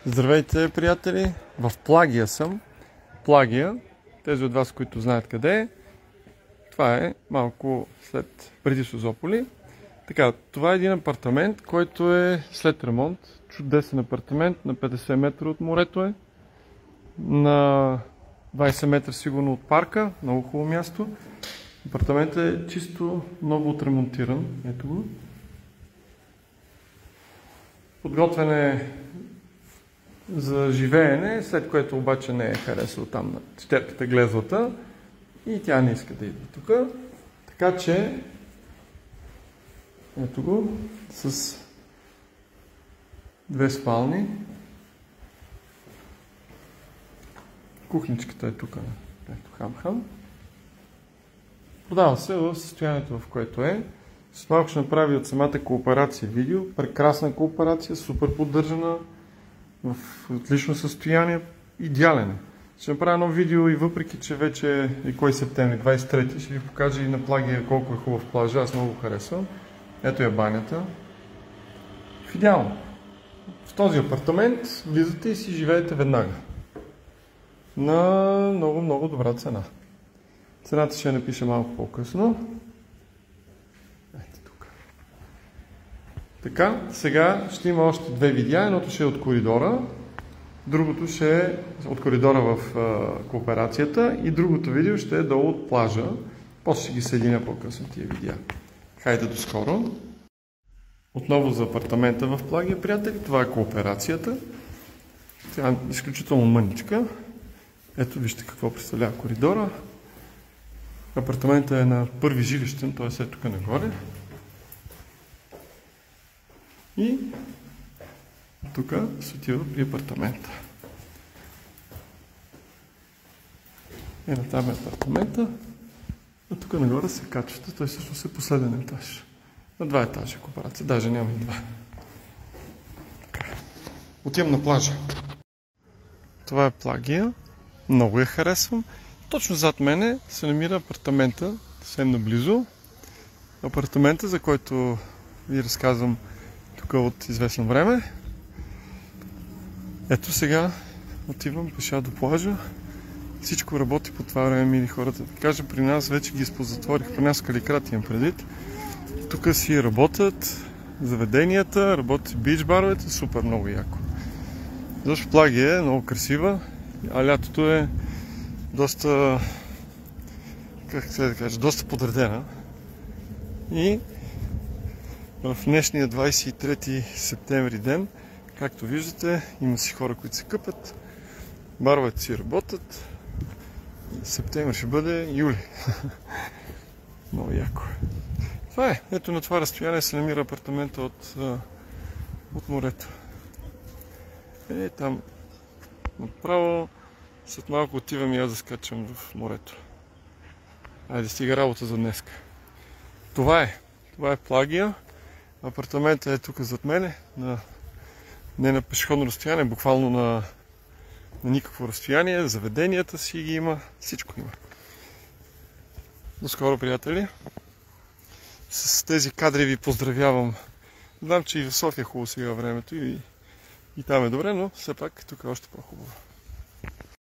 Здравейте, приятели! В Плагия съм. Плагия, тези от вас, които знаят къде е, това е малко преди Созополи. Така, това е един апартамент, който е след ремонт. Чудесен апартамент, на 50 метра от морето е. На 20 метра сигурно от парка, много хубаво място. Апартаментът е чисто много отремонтиран. Ето го. Подготвен е за живеене, след което обаче не е харесал там на щерката глезлата и тя не иска да идва тук. Така че ето го с две спални. Кухничката е тук, ето хам-хам. Продава се в състоянието, в което е. С малко ще направи от самата кооперация видео. Прекрасна кооперация, супер поддържана, в отлично състояние, идеален е. Ще направя едно видео и въпреки, че вече е кой септември, 23, ще ви покажа и на Плагия колко е хубав плажа, аз много харесвам. Ето е банята. Идеално. В този апартамент влизате и си живеете веднага. На много добра цена. Цената ще я напиша малко по-късно. Ето тук. Така, сега ще има още две видеа. Едното ще е от коридора, другото ще е от коридора в кооперацията и другото видео ще е долу от плажа. После ще ги съединя по-късно тия видеа. Хайде до скоро. Отново за апартамента в Плагия, приятели. Това е кооперацията. Тя е изключително мъничка. Ето вижте какво представлява коридора. Апартаментът е на първи жилищен, т.е. е тук нагоре. И тук се отива при апартамента. Там е апартамента, а тук нагоре се качвате, той всъщност е последен етаж. На два етажа кооперация, даже няма и два. Отивам на плажа. Това е Плагия, много я харесвам. Точно зад мене се намира апартамента, съвсем наблизо. Апартамента, за който ви разказвам тук от известно време. Ето сега отивам пеша до плажа. Всичко работи по това време, мили хората. Да кажа, при нас вече ги позатворих, при нас Каликрат имам предвид. Тук си работят заведенията, работят бич баровете, супер много яко. Защото Плагия е много красива, а лятото е доста, доста подредена. И в днешния 23 септември ден, както виждате, има си хора, които се къпят, баровете си работят. Септември ще бъде юли. Много яко. Това е. Ето на това разстояние се намира апартамента от морето. Там направо след малко отивам и аз да скачам в морето. Айде, стига работа за днеска. Това е Плагия. Апартаментът е тук зад мене, не на пешеходно разстояние, буквално на никакво разстояние. Заведенията си ги има, всичко има. До скоро, приятели. С тези кадри ви поздравявам. Знам, че и в София е хубаво сега времето и там е добре, но все пак тук е още по-хубаво.